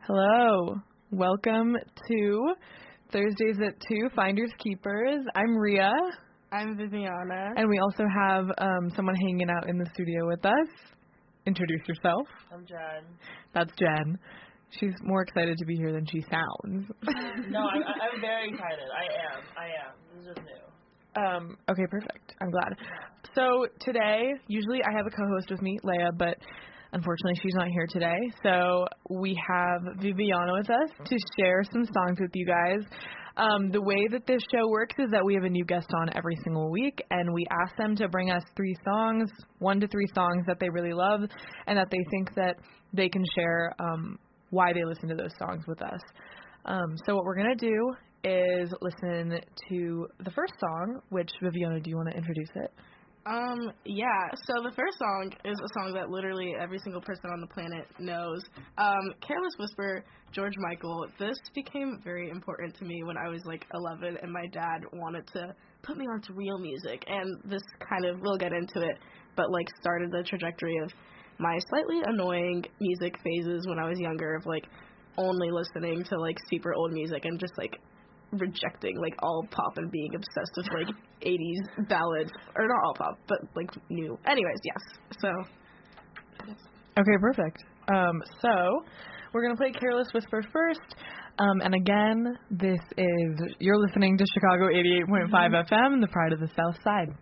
Hello. Welcome to Thursdays at 2, Finders Keepers. I'm Rhea. I'm Viviana. And we also have someone hanging out in the studio with us. Introduce yourself. I'm Jen. That's Jen. She's more excited to be here than she sounds. No, I'm very excited. I am. This is just new. Okay, perfect. I'm glad. So today, usually I have a co-host with me, Leia, but unfortunately she's not here today. So we have Viviana with us to share some songs with you guys. The way that this show works is that we have a new guest on every single week, and we ask them to bring us 1 to 3 songs that they really love and that they think that they can share why they listen to those songs with us. So what we're going to do is listen to the first song, which, Viviana, do you want to introduce it? Yeah, so the first song is a song that literally every single person on the planet knows. Careless Whisper, George Michael. This became very important to me when I was like 11 and my dad wanted to put me onto real music, and this kind of, we'll get into it, but like started the trajectory of my slightly annoying music phases when I was younger, of like only listening to like super old music and just like rejecting like all pop and being obsessed with like 80s ballads, or not all pop, but like new. Anyways, yes. So. Okay, perfect. So we're gonna play Careless Whisper first. And again, you're listening to Chicago 88.5 FM, the pride of the South Side.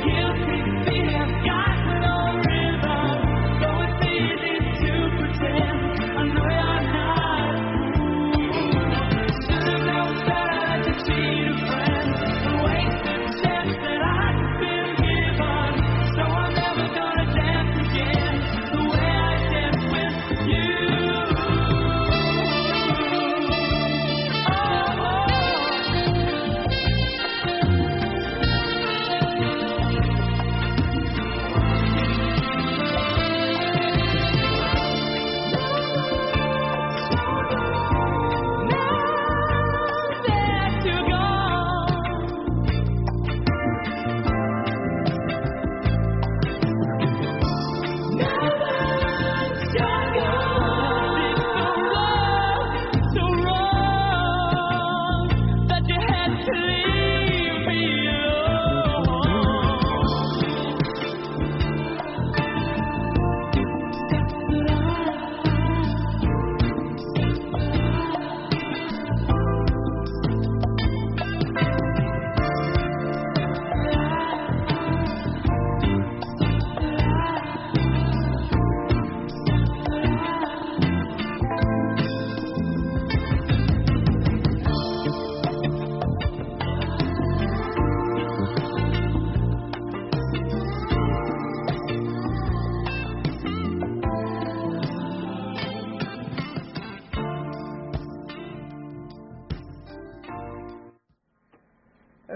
Guilty feet have got no rhythm.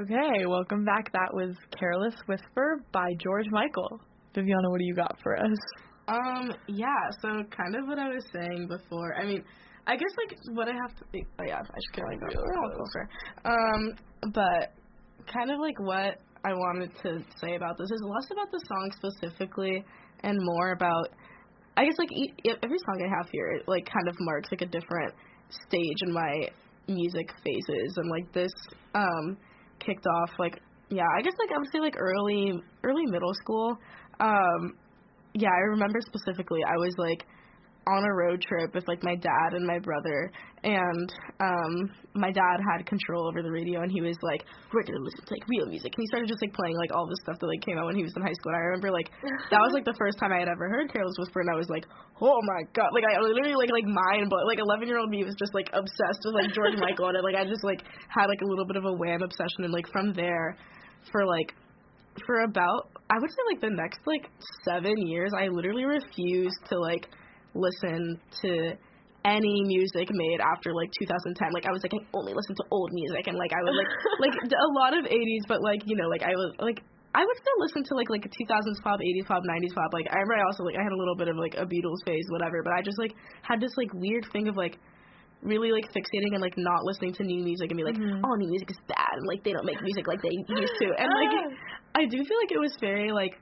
Okay, welcome back. That was Careless Whisper by George Michael. Viviana, what do you got for us? Yeah, so kind of what I was saying before. I mean, I guess, like, what I have to... Oh, yeah, I should get, like, real closer. But kind of, like, what I wanted to say about this is less about the song specifically and more about... I guess, like, every song I have here, it, like, kind of marks, like, a different stage in my music phases. And, like, this kicked off, like, yeah, I guess, like, I would say, like, early middle school. Yeah, I remember specifically I was, like, on a road trip with, like, my dad and my brother, and my dad had control over the radio, and he was like, we're gonna listen to, like, real music, and he started just, like, playing, like, all this stuff that, like, came out when he was in high school, and I remember, like, that was, like, the first time I had ever heard Careless Whisper, and I was like, oh my god, like, I literally, like mind, but, like, 11-year-old me was just, like, obsessed with, like, George Michael, and, like, I just, like, had, like, a little bit of a Wham obsession, and, like, from there, for about, I would say, like, the next, like, 7 years, I literally refused to, like, listen to any music made after, like, 2010. Like, I was like, I only listen to old music, and, like, I would, like a lot of 80s, but, like, you know, like, I would still listen to, like, 2000s pop, 80s pop, 90s pop. Like, I remember I also, like, I had a little bit of, like, a Beatles phase, whatever, but I just, like, had this, like, weird thing of, like, really, like, fixating and, like, not listening to new music and be like, oh, new music is bad, and, like, they don't make music like they used to. And, like, I do feel like it was very, like,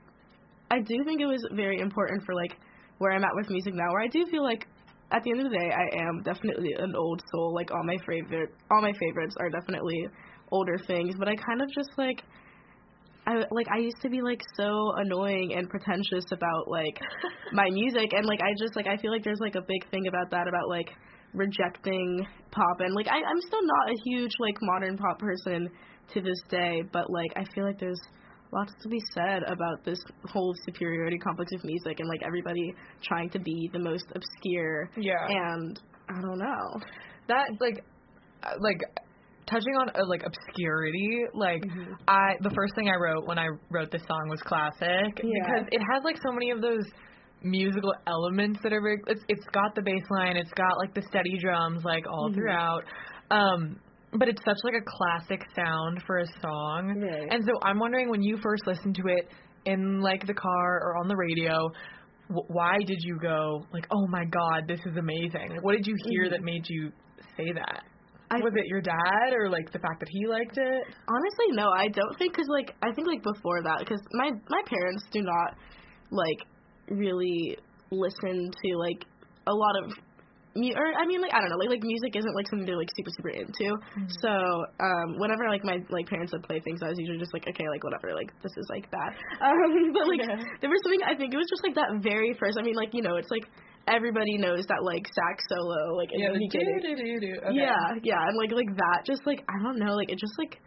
I do think it was very important for, like, where I'm at with music now, where I do feel like, at the end of the day, I am definitely an old soul. Like, all my favorites are definitely older things, but I kind of just, like, I used to be, like, so annoying and pretentious about, like, my music, and, like, I feel like there's, like, a big thing about that, about, like, rejecting pop, and, like, I'm still not a huge, like, modern pop person to this day, but, like, I feel like there's lots to be said about this whole superiority complex of music, and, like, everybody trying to be the most obscure, and I don't know. That, like, touching on, like, obscurity, like, the first thing I wrote when I wrote this song was classic, because it has, like, so many of those musical elements that are very, it's got the bass line, it's got, like, the steady drums, like, all throughout, but it's such, like, a classic sound for a song, and so I'm wondering, when you first listened to it in, like, the car or on the radio, why did you go, like, oh my god, this is amazing? Like, what did you hear that made you say that? Was it your dad, or, like, the fact that he liked it? Honestly, no, I don't think, because, like, I think, like, before that, because my parents do not, like, really listen to, like, a lot of I mean, like, I don't know, like, music isn't, like, something they're, like, super into, so, whenever, like, my, like, parents would play things, I was usually just, like, okay, like, whatever, like, this is, like, bad, but, like, there was something, I think it was just, like, that very first, I mean, like, you know, it's, like, everybody knows that, like, sax solo, like, in the beginning. Yeah, and, like, that just, like, I don't know, like, it just, like,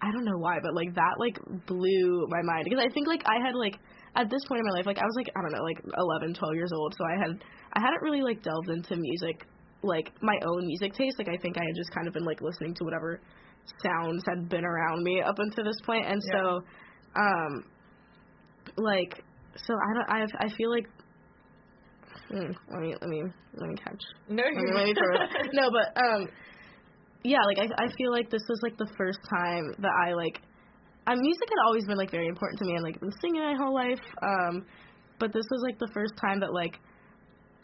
I don't know why, but, like, that, like, blew my mind, because I think, like, I had, like, at this point in my life, like, I was, like, I don't know, like, 11, 12 years old, so I hadn't really, like, delved into music, like, my own music taste. Like, I think I had just kind of been, like, listening to whatever sounds had been around me up until this point, and so, like, so I feel like, let me catch. No, let me throw it. No, but, yeah, like, I feel like this was, like, the first time that I, like, music had always been, like, very important to me, and, like, been singing my whole life, but this was, like, the first time that, like,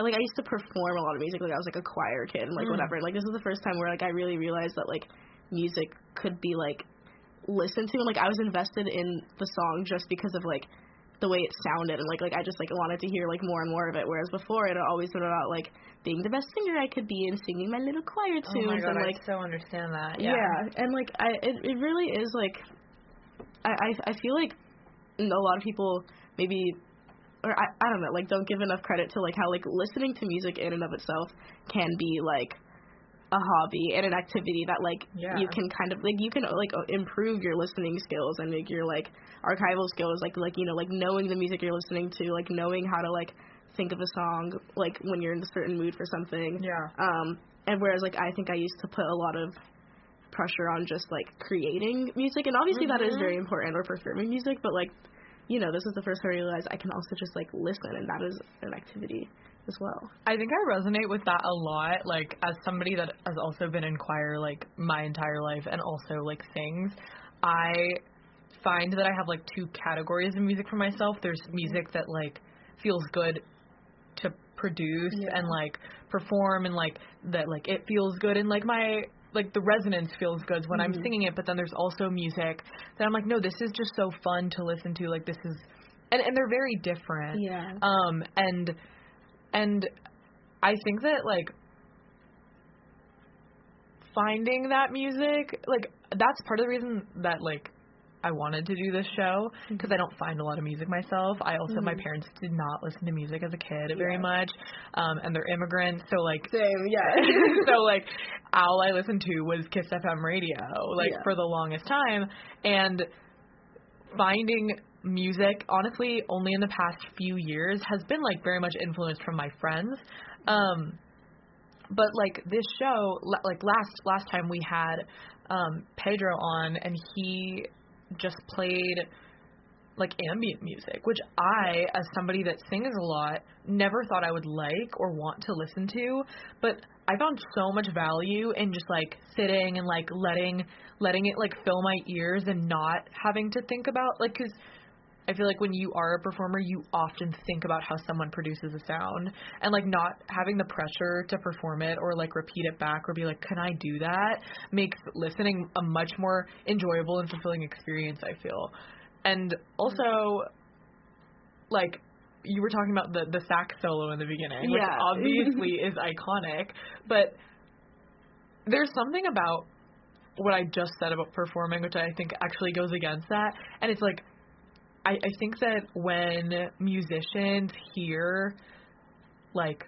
I used to perform a lot of music, like, I was, like, a choir kid, and, like, whatever, and, like, this was the first time where, like, I really realized that, like, music could be, like, listened to, and, like, I was invested in the song just because of, like, the way it sounded, and, like, I just, like, wanted to hear, like, more and more of it, whereas before it had always been about, like, being the best singer I could be and singing my little choir tunes, oh my God, and, like, I so understand that, and, like, it really is, like, I feel like a lot of people maybe, or I don't know, like, don't give enough credit to, like, how, like, listening to music in and of itself can be, like, a hobby and an activity that, like, you can kind of, like, you can, like, improve your listening skills and, like, your, like, archival skills, like, you know, like, knowing the music you're listening to, like, knowing how to, like, think of a song, like, when you're in a certain mood for something. And whereas, like, I think I used to put a lot of pressure on just, like, creating music, and obviously that is very important, or performing music, but, like, you know, this is the first time I realized I can also just, like, listen, and that is an activity as well. I think I resonate with that a lot, like, as somebody that has also been in choir, like, my entire life, and also, like, sings. I find that I have, like, two categories of music for myself. There's music that, like, feels good to produce and, like, perform, and, like, that, like, it feels good, and, like, the resonance feels good when I'm singing it, but then there's also music that I'm like, no, this is just so fun to listen to, like, this is, and they're very different. Yeah. And I think that, like, finding that music, like, that's part of the reason that, like, I wanted to do this show, because I don't find a lot of music myself. I also, my parents did not listen to music as a kid very much, and they're immigrants, so, like, same, so, like, all I listened to was Kiss FM radio, like, for the longest time, and finding music, honestly, only in the past few years has been, like, very much influenced from my friends, but, like, this show, like, last time we had Pedro on, and he just played, like, ambient music, which I, as somebody that sings a lot, never thought I would like or want to listen to, but I found so much value in just, like, sitting and, like, letting it, like, fill my ears and not having to think about, like, because I feel like when you are a performer, you often think about how someone produces a sound, and, like, not having the pressure to perform it or, like, repeat it back or be like, can I do that, makes listening a much more enjoyable and fulfilling experience, I feel. And also, like, you were talking about the sax solo in the beginning, which obviously is iconic, but there's something about what I just said about performing, which I think actually goes against that, and it's like, I think that when musicians hear, like,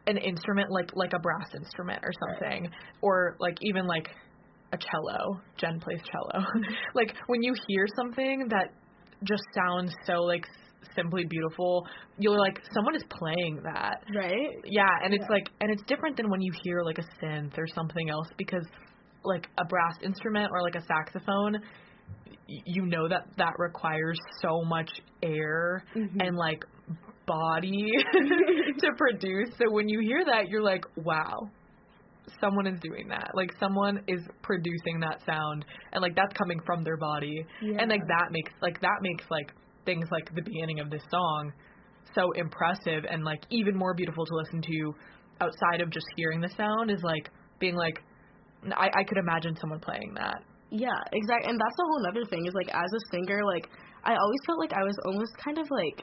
an instrument, like a brass instrument or something, or, like, even, like, a cello, Jen plays cello, like, when you hear something that just sounds so, like, simply beautiful, you're like, someone is playing that. Right? Yeah, and it's, like, and it's different than when you hear, like, a synth or something else, because, like, a brass instrument or, like, a saxophone, you know that requires so much air and, like, body to produce. So when you hear that, you're like, wow, someone is doing that. Like, someone is producing that sound, and, like, that's coming from their body. And, like, that makes things like the beginning of this song so impressive, and, like, even more beautiful to listen to outside of just hearing the sound, is, like, being like, I could imagine someone playing that. Yeah, exactly. And that's a whole other thing, is, like, as a singer, like, I always felt like I was almost kind of, like,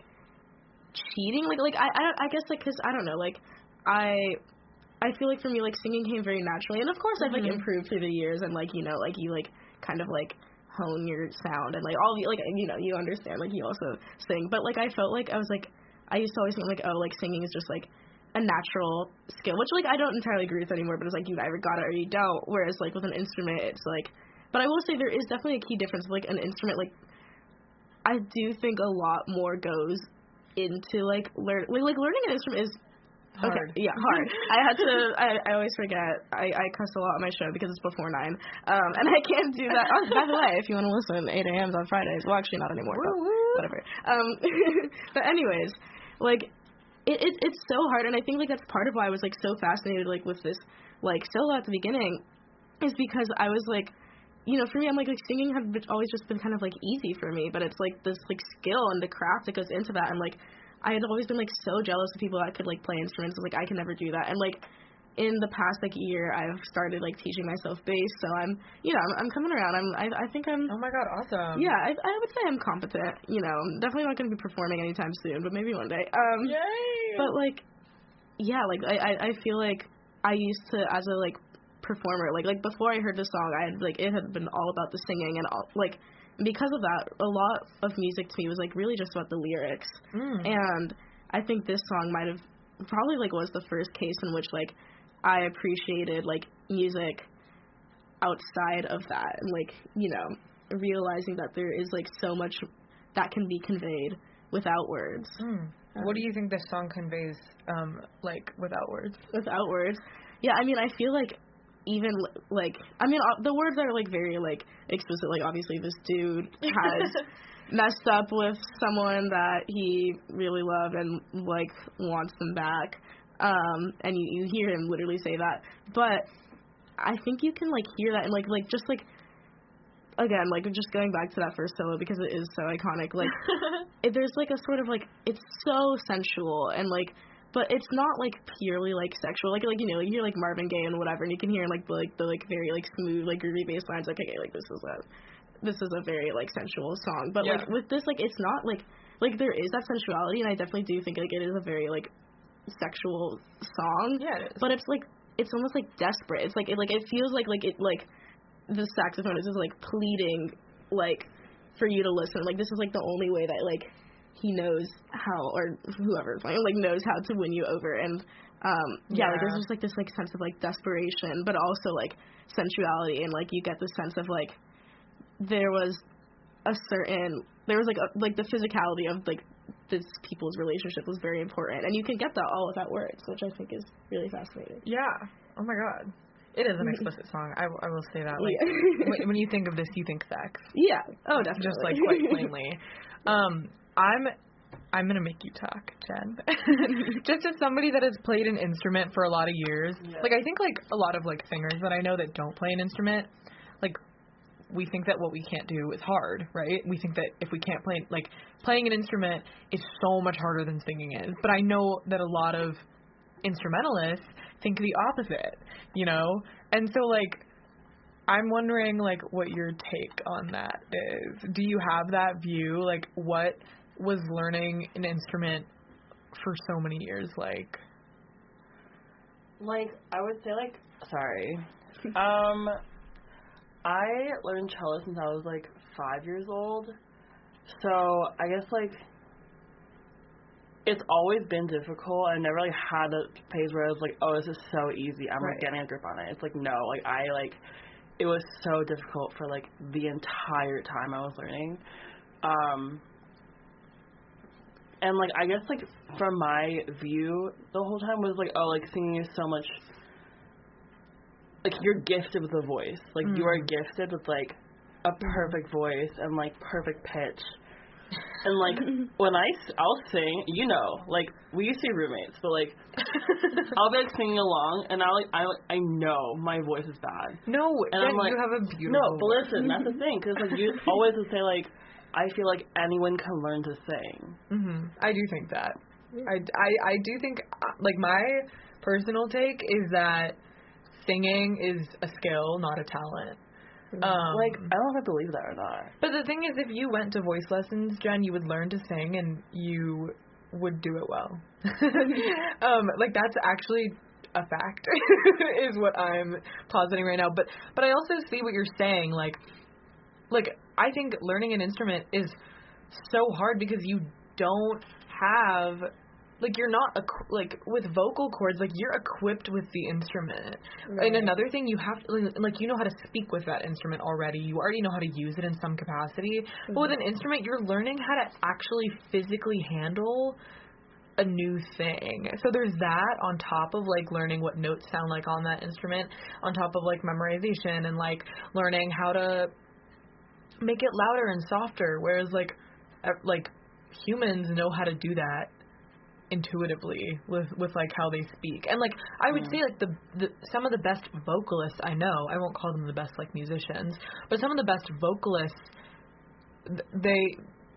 cheating. Like I guess, like, because, I don't know, like, I feel like for me, like, singing came very naturally. And, of course, I've, like, improved through the years, and, like, you know, like, you, like, kind of, like, hone your sound, and, like, all the, like, you know, you understand, like, you also sing. But, like, I felt like I was, like, I used to always think, like, oh, like, singing is just, like, a natural skill, which, like, I don't entirely agree with anymore, but it's, like, you either got it or you don't. Whereas, like, with an instrument, it's, like, but I will say there is definitely a key difference. Like, an instrument, like, I do think a lot more goes into, like, learning an instrument is hard. Okay, yeah, hard. I always forget. I cuss a lot on my show because it's before 9. And I can't do that. Oh, by the way, if you want to listen, 8 a.m. on Fridays. Well, actually not anymore, but whatever. But anyways, like, it's so hard, and I think, like, that's part of why I was, like, so fascinated, like, with this, like, solo at the beginning, is because I was, like, you know, for me, I'm like singing had always just been kind of, like, easy for me, but it's, like, this, like, skill and the craft that goes into that, and, like, I had always been, like, so jealous of people that could, like, play instruments. Like, I can never do that. And, like, in the past, like, year, I've started, like, teaching myself bass, so I'm, you know, I'm coming around. I think I'm... Oh, my God, awesome. Yeah, I would say I'm competent, you know. I'm definitely not going to be performing anytime soon, but maybe one day. Yay! But, like, yeah, like, I feel like I used to, as a, like, performer, like, before I heard the song, I had, like, it had been all about the singing, and, all, like, because of that, a lot of music to me was, like, really just about the lyrics. And I think this song might have probably, like, was the first case in which, like, I appreciated, like, music outside of that, and, like, you know, realizing that there is, like, so much that can be conveyed without words. What do you think this song conveys, like, without words? Without words? Yeah, I mean, I feel like even, like, I mean, the words are, like, very, like, explicit. Like, obviously this dude has messed up with someone that he really loved and, like, wants them back. And you hear him literally say that. But I think you can, like, hear that and, like, just, like, again, like, just going back to that first solo because it is so iconic, like, there's, like, a sort of, like, it's so sensual and, like, but it's not, like, purely, like, sexual. Like you know, you hear, like, Marvin Gaye and whatever, and you can hear, like, the very, like, smooth, like, groovy bass lines, like, okay, like, this is a very, like, sensual song. But, like, with this, like, it's not, like, there is that sensuality, and I definitely do think, like, it is a very, like, sexual song. Yeah, it is. But it's, like, it's almost, like, desperate. It's, like, it feels like, the saxophone is just, like, pleading, like, for you to listen. Like, this is, like, the only way that, like, he knows how, or whoever is playing, like, knows how to win you over. And, like, there's just, like, this, like, sense of, like, desperation, but also, like, sensuality. And, like, you get the sense of, like, there was, like, the physicality of, like, this people's relationship was very important. And you can get that all without words, which I think is really fascinating. Yeah. Oh, my God. It is an explicit song. I will say that. Like, when you think of this, you think sex. Yeah. Oh, definitely. Just, like, quite plainly. I'm gonna make you talk, Jen. Just as somebody that has played an instrument for a lot of years, like, I think, like, a lot of, like, singers that I know that don't play an instrument, like, we think that what we can't do is hard, right? We think that if we can't play, like, playing an instrument is so much harder than singing is. But I know that a lot of instrumentalists think the opposite, you know? And so, like, I'm wondering, like, what your take on that is. Do you have that view? Like, what was learning an instrument for so many years like? Like, I would say, like, sorry. I learned cello since I was, like, 5 years old. So, I guess, like, it's always been difficult. I never, like, had a phase where I was like, oh, this is so easy. I'm, like, getting a grip on it. It's like, no. Like, it was so difficult for, like, the entire time I was learning. And, like, I guess, like, from my view, the whole time was, like, oh, like, singing is so much, like, you're gifted with a voice. Like, you are gifted with, like, a perfect voice and, like, perfect pitch. And, like, when I'll sing, you know, like, we used to be roommates, but, like, I'll be, like, singing along, and I know my voice is bad. No, and I'm like, you have a beautiful No, but voice. listen, that's the thing, because, like, you always would say, like, I feel like anyone can learn to sing. Mm-hmm. I do think that. I do think, like, my personal take is that singing is a skill, not a talent. Like, I don't know if I believe that or not. But the thing is, if you went to voice lessons, Jen, you would learn to sing and you would do it well. Like, that's actually a fact, is what I'm positing right now. But I also see what you're saying. Like, I think learning an instrument is so hard because you don't have, like, you're not, like, with vocal cords, like, you're equipped with the instrument. Right. And another thing, you have to, like, you know how to speak with that instrument already. You already know how to use it in some capacity. Mm-hmm. But with an instrument, you're learning how to actually physically handle a new thing. So there's that on top of, like, learning what notes sound like on that instrument, on top of, like, memorization and, like, learning how to make it louder and softer, whereas, like, humans know how to do that intuitively with like how they speak. And, like, I would say, like, the some of the best vocalists I know, I won't call them the best, like, musicians, but some of the best vocalists,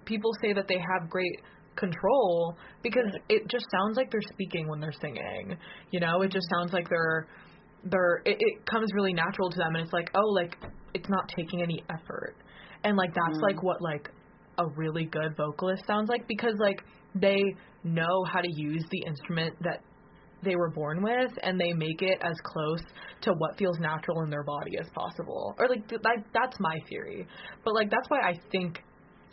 people say that they have great control because it just sounds like they're speaking when they're singing, you know? It just sounds like it comes really natural to them, and it's like, oh, like, it's not taking any effort. And, like, that's like what, like, a really good vocalist sounds like, because, like, they know how to use the instrument that they were born with, and they make it as close to what feels natural in their body as possible. Or, like, that's my theory. But, like, that's why I think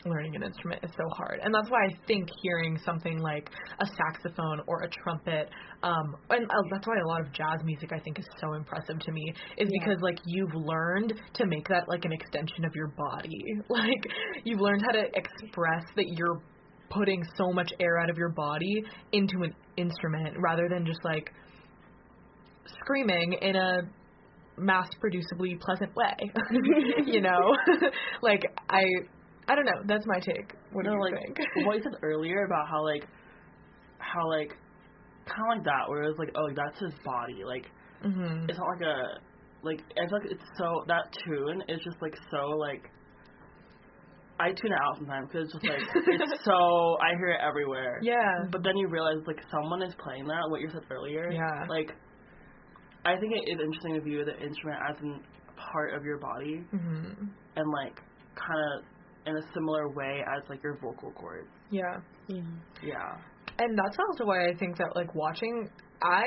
learning an instrument is so hard. And that's why I think hearing something like a saxophone or a trumpet, and that's why a lot of jazz music I think is so impressive to me, is because, like, you've learned to make that, like, an extension of your body. Like, you've learned how to express that you're putting so much air out of your body into an instrument rather than just, like, screaming in a mass-produceably pleasant way. You know? Like, I don't know. That's my take. What do you think? What you said earlier about how kind of like that, where it was like, oh, like, that's his body. Like, it's not like I feel like it's so, that tune is just, like, so, like, I tune it out sometimes because it's just like it's so I hear it everywhere. Yeah. But then you realize like someone is playing that. What you said earlier. Yeah. Like, I think it is interesting to view the instrument as a part of your body, and like kind of in a similar way as like your vocal cords. Yeah. Yeah. And that's also why I think that like watching, I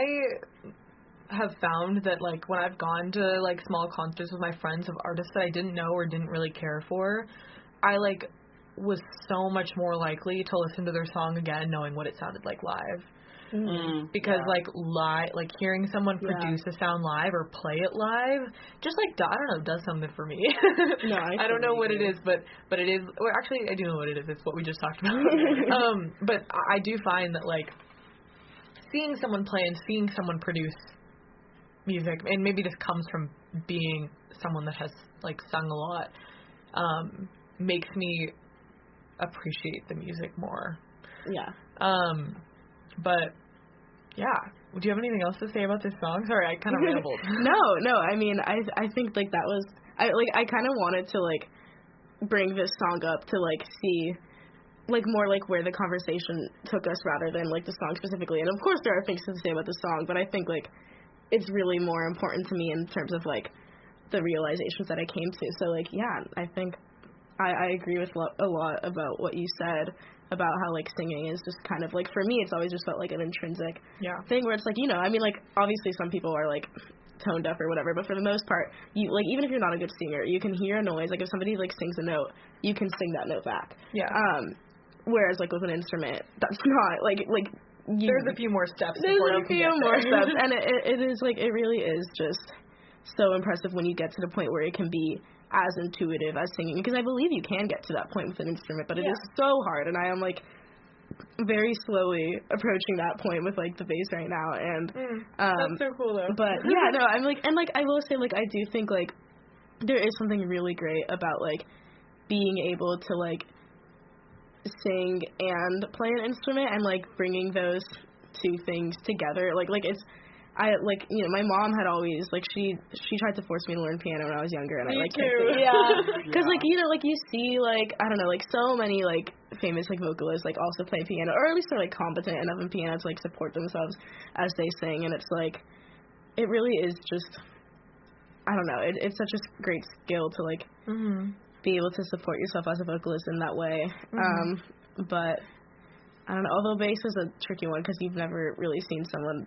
have found that like when I've gone to like small concerts with my friends of artists that I didn't know or didn't really care for, I like was so much more likely to listen to their song again knowing what it sounded like live. Because like hearing someone produce a sound live or play it live just like I don't know, does something for me. No, I don't know what it is, but it is, well actually I do know what it is. It's what we just talked about. But I do find that like seeing someone play and seeing someone produce music, and maybe this comes from being someone that has like sung a lot, makes me appreciate the music more. But yeah, do you have anything else to say about this song? Sorry, I kind of rambled. No, I mean, I think like that was I kind of wanted to like bring this song up to like see like more like where the conversation took us rather than like the song specifically. And of course there are things to say about the song, but I think like it's really more important to me in terms of like the realizations that I came to. So like I think I agree with a lot about what you said about how like singing is just kind of like, for me it's always just felt like an intrinsic thing where it's like, you know, I mean like obviously some people are like tone deaf or whatever, but for the most part you like, even if you're not a good singer, you can hear a noise. Like if somebody like sings a note, you can sing that note back. Whereas like with an instrument, that's not like there's a few more steps. There's a few more steps, and it is like, it really is just so impressive when you get to the point where it can be as intuitive as singing, because I believe you can get to that point with an instrument, but it is so hard, and I am like very slowly approaching that point with like the bass right now, and that's so cool though. But yeah, no, I'm like, and like I will say like I do think like there is something really great about like being able to like sing and play an instrument and like bringing those two things together. Like it's, I like, you know, my mom had always like she tried to force me to learn piano when I was younger, and me I like too. because like, you know, like you see like, I don't know, like so many like famous like vocalists like also play piano, or at least they're like competent enough in piano to like support themselves as they sing, and it's like it really is just, I don't know, it's such a great skill to like be able to support yourself as a vocalist in that way. But I don't know, although bass is a tricky one because you've never really seen someone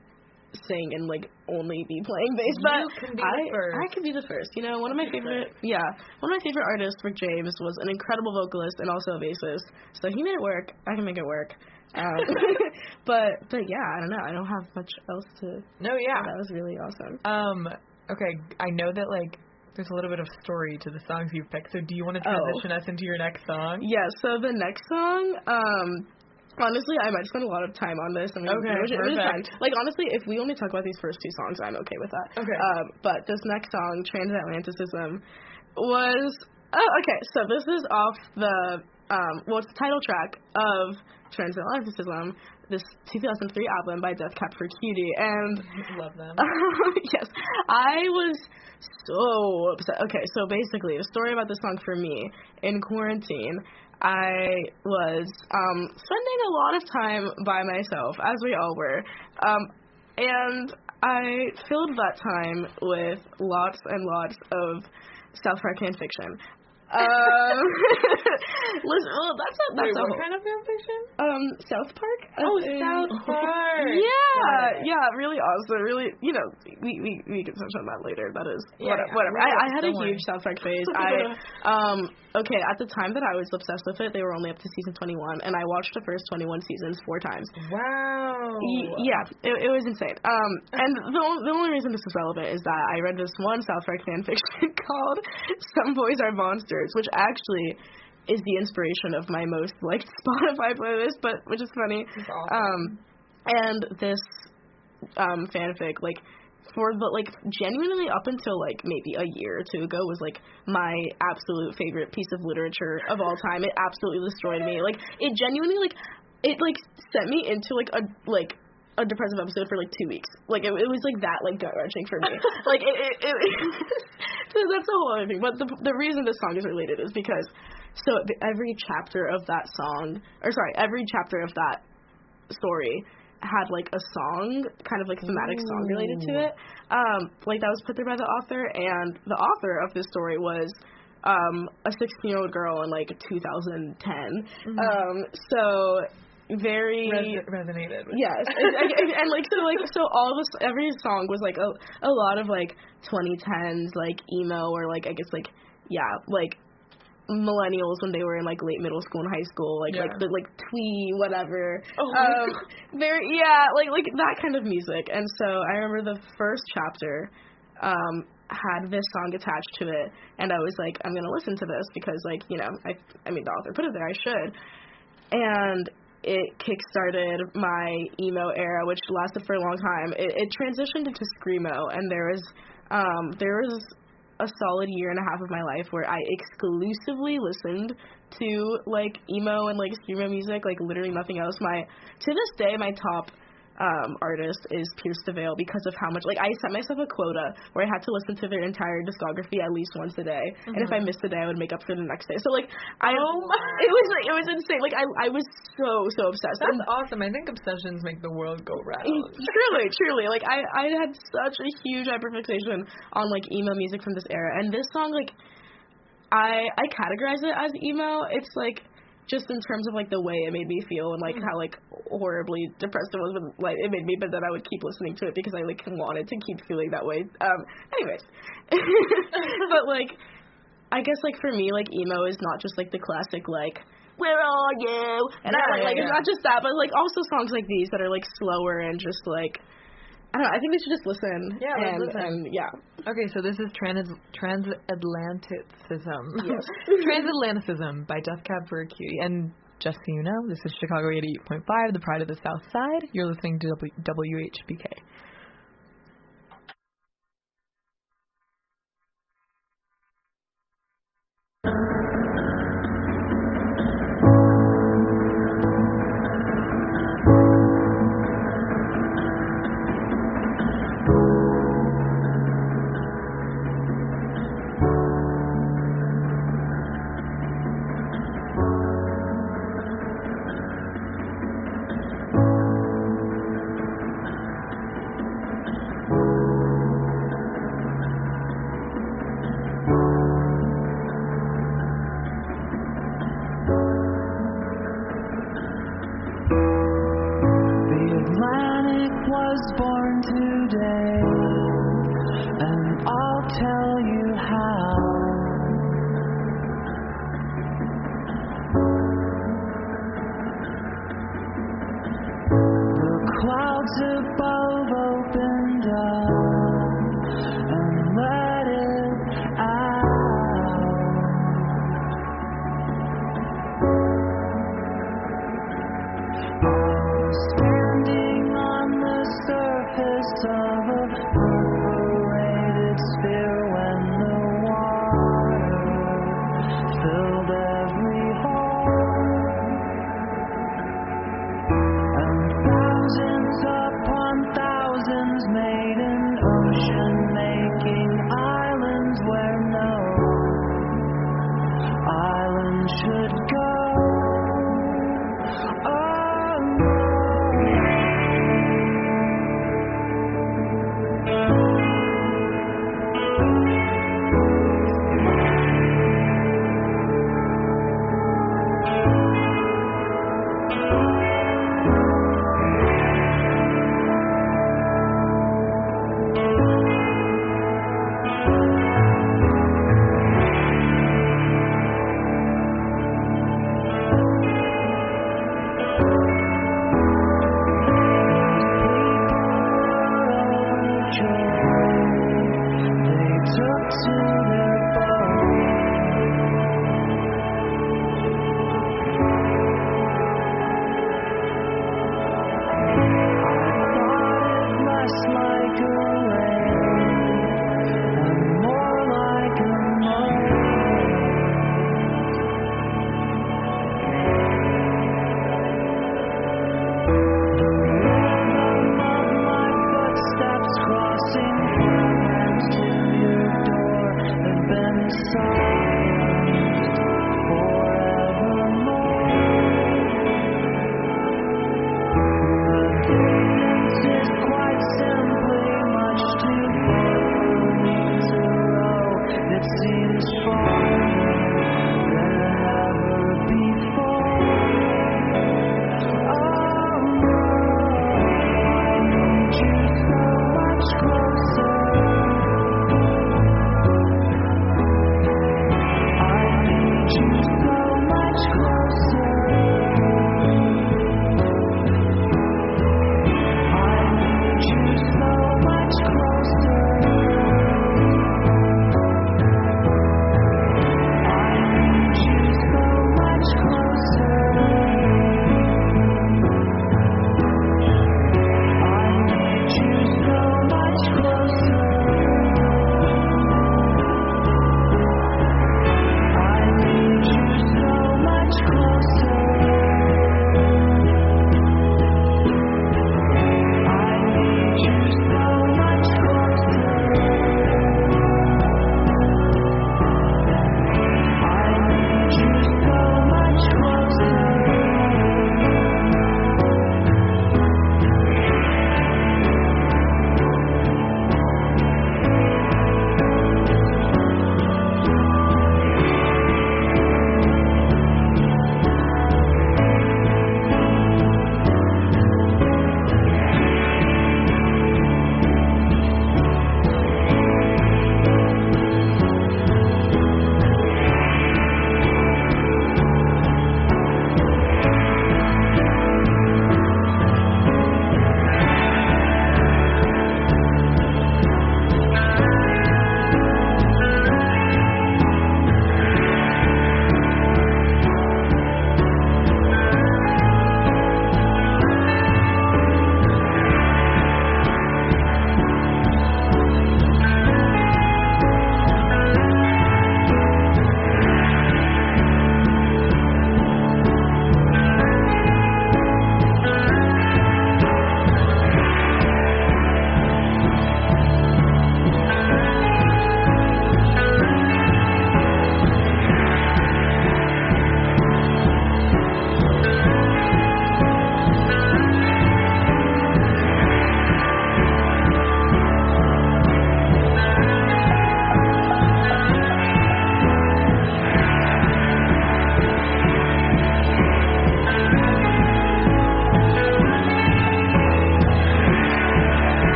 sing and like only be playing bass, but I could be the first. You know, one of my favorite artists, Rick James, was an incredible vocalist and also a bassist, so he made it work. I can make it work. But yeah, I don't know, I don't have much else to. That was really awesome. Okay, I know that like there's a little bit of story to the songs you've picked, so do you want to transition us into your next song? Yeah, so the next song, honestly, I might spend a lot of time on this. I mean, okay, perfect. Like, honestly, if we only talk about these first two songs, I'm okay with that. Okay. But this next song, Transatlanticism, was... Oh, okay, so this is off the... it's the title track of Transatlanticism, this 2003 album by Death Cab for Cutie, and... Love them. Yes. I was so upset. Okay, so basically, the story about this song for me, in quarantine, I was spending a lot of time by myself, as we all were, and I filled that time with lots and lots of South Park fan fiction. Listen, well, that's what kind of fan fiction? South Park. South Park. Yeah, really awesome. Really, you know, we can touch on that later. That is whatever. I had a huge South Park phase. Okay, at the time that I was obsessed with it, they were only up to season 21, and I watched the first 21 seasons 4 times. Wow. It was insane. And the only reason this is relevant is that I read this one South Park fan fiction called "Some Boys Are Monsters," which actually is the inspiration of my most liked Spotify playlist, but which is funny. That's awesome. And this fanfic, like, for the, like, genuinely up until, like, maybe a year or two ago was, like, my absolute favorite piece of literature of all time. It absolutely destroyed me. Like, it genuinely, like, it, like, sent me into, a depressive episode for, like, 2 weeks. Like, it was, like, that, like, gut-wrenching for me. So that's a whole other thing. But the reason this song is related is because So every chapter of that story had like a song, kind of like thematic song related to it, like that was put there by the author, and the author of this story was a 16-year-old girl in like 2010. So very resonated with. Yes, and so all of us, every song was like a lot of like 2010s like emo, or like I guess like like millennials when they were in like late middle school and high school, like the like twee whatever. Very like that kind of music. And so I remember the first chapter had this song attached to it, and I was like, I'm gonna listen to this because like, you know, I mean the author put it there, I should. And it kickstarted my emo era, which lasted for a long time. It transitioned into screamo, and there was a solid year and a half of my life where I exclusively listened to like emo and like screamo music, like literally nothing else. To this day, my top artist is Pierce DeVale, because of how much, like, I set myself a quota where I had to listen to their entire discography at least once a day, and if I missed a day, I would make up for the next day. So like, it was insane. Like I was so obsessed. That's awesome. I think obsessions make the world go round. Truly. Like I had such a huge hyperfixation on like emo music from this era, and this song, like, I categorize it as emo. It's like, just in terms of like the way it made me feel, and like how like horribly depressed it was, but like it made me, but then I would keep listening to it because I like wanted to keep feeling that way. Anyways, but like, I guess like for me, like emo is not just like the classic like, where are you? And it's not just that, but like also songs like these that are like slower and just like, I don't know, I think we should just listen. Yeah, let's listen. And yeah. Okay, so this is Transatlanticism. Yes. Transatlanticism by Death Cab for a Cutie. And just so you know, this is Chicago 88.5, the pride of the South Side. You're listening to WHPK.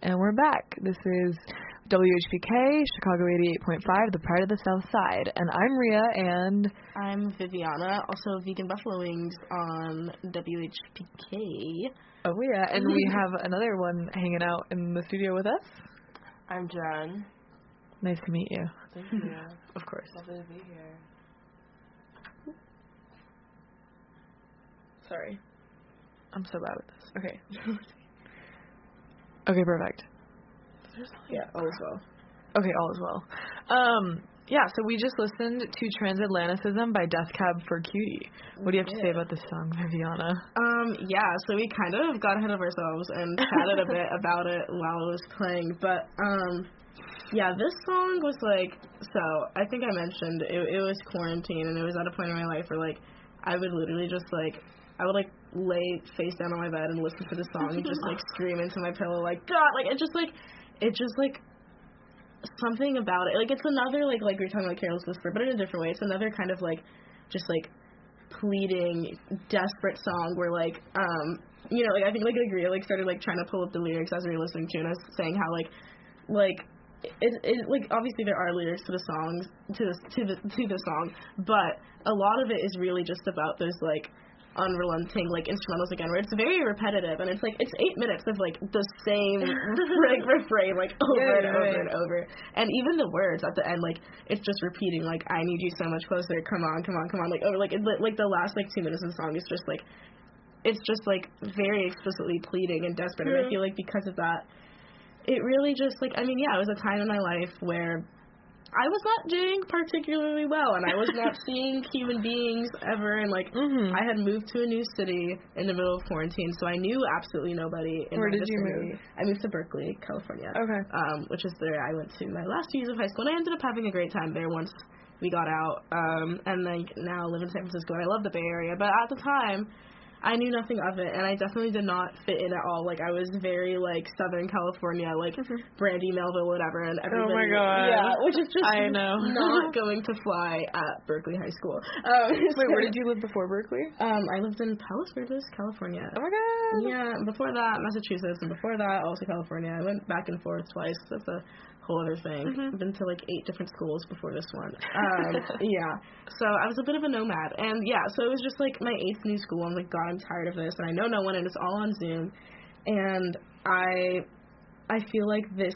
And we're back. This is WHPK, Chicago 88.5, the pride of the South Side. And I'm Rhea, and I'm Viviana, also vegan buffalo wings on WHPK. Oh, yeah, and we have another one hanging out in the studio with us. I'm Jen. Nice to meet you. Thank you. Of course. Lovely to be here. Sorry. I'm so bad with this. Okay. Okay, perfect. Yeah, all is well. Okay, all is well. Yeah, so we just listened to Transatlanticism by Death Cab for Cutie. What do you have to say about this song, Viviana? Yeah, so we kind of got ahead of ourselves and chatted a bit about it while it was playing, but, yeah, this song was like, so, I think I mentioned, it was quarantine, and it was at a point in my life where, like, I would literally just, like, I would, like, lay face down on my bed and listen to the song and just, like, scream into my pillow, like, God, like, it just, something about it, like, it's another, like we were talking about Careless Whisper, but in a different way, it's another kind of, like, just, like, pleading, desperate song where, like, you know, like, I think, like, Agria, like, started, like, trying to pull up the lyrics as we were listening to, and I was saying how, like, like, obviously there are lyrics to the songs, to the song, but a lot of it is really just about those, like, unrelenting, like, instrumentals again, where it's very repetitive, and it's, like, it's 8 minutes of, like, the same, like, refrain, like, over and over and over, and even the words at the end, like, it's just repeating, like, I need you so much closer, come on, like, over, like, like, the last, like, 2 minutes of the song is just, like, it's just, like, very explicitly pleading and desperate, and I feel like because of that, it really just, like, I mean, yeah, it was a time in my life where I was not doing particularly well, and I was not seeing human beings ever, and, like, I had moved to a new city in the middle of quarantine, so I knew absolutely nobody in Where my did vicinity. you move? I moved to Berkeley, California. Okay. Which is where I went to my last 2 years of high school, and I ended up having a great time there once we got out, and, like, now I live in San Francisco, and I love the Bay Area, but at the time, I knew nothing of it, and I definitely did not fit in at all. Like, I was very, like, Southern California, like, Brandy, Melville, whatever, and everybody... Oh, my God. Yeah, which is just I know. not going to fly at Berkeley High School. Wait, where did you live before Berkeley? I lived in Palos Verdes, California. Oh, my God. Yeah, before that, Massachusetts, and before that, also California. I went back and forth twice. That's a whole other thing. I've been to, like, 8 different schools before this one. Yeah. So I was a bit of a nomad. And, yeah, so it was just, like, my 8th new school. I'm like, God, I'm tired of this. And I know no one, and it's all on Zoom. And I feel like this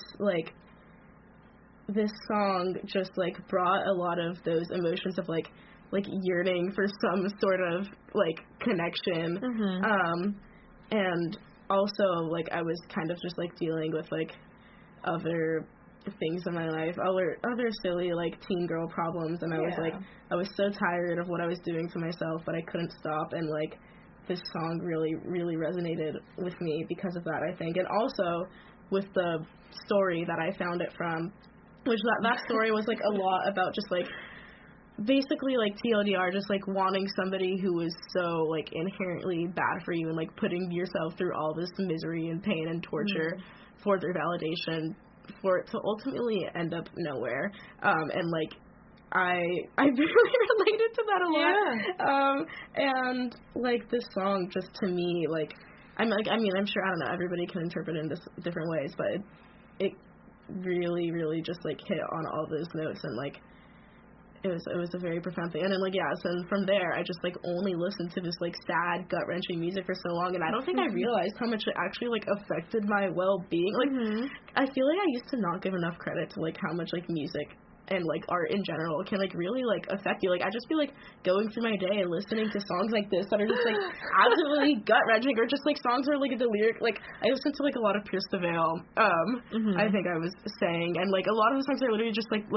song just, like, brought a lot of those emotions of, like yearning for some sort of, like, connection. And also, like, I was kind of just, like, dealing with, like, other things in my life, other silly, like, teen girl problems, and I was like, I was so tired of what I was doing to myself, but I couldn't stop, and, like, this song really, really resonated with me because of that, I think, and also with the story that I found it from, which that story was, like, a lot about just, like, basically, like, TLDR, just, like, wanting somebody who was so, like, inherently bad for you, and, like, putting yourself through all this misery and pain and torture for their validation, for it to ultimately end up nowhere. And, like, I really related to that a lot. And, like, this song just, to me, like, I'm sure, I don't know, everybody can interpret it in different ways, but it really, really just, like, hit on all those notes, and, like, it was a very profound thing. And then, like, yeah, so from there, I just, like, only listened to this, like, sad, gut-wrenching music for so long, and I don't think I realized how much it actually, like, affected my well-being. Like, I feel like I used to not give enough credit to, like, how much, like, music and, like, art in general can, like, really, like, affect you. Like, I just feel like going through my day and listening to songs like this that are just, like, absolutely gut-wrenching, or just, like, songs where, like, the lyric, like, I listened to, like, a lot of Pierce the Veil, I think I was saying, and, like, a lot of the songs are literally just, like,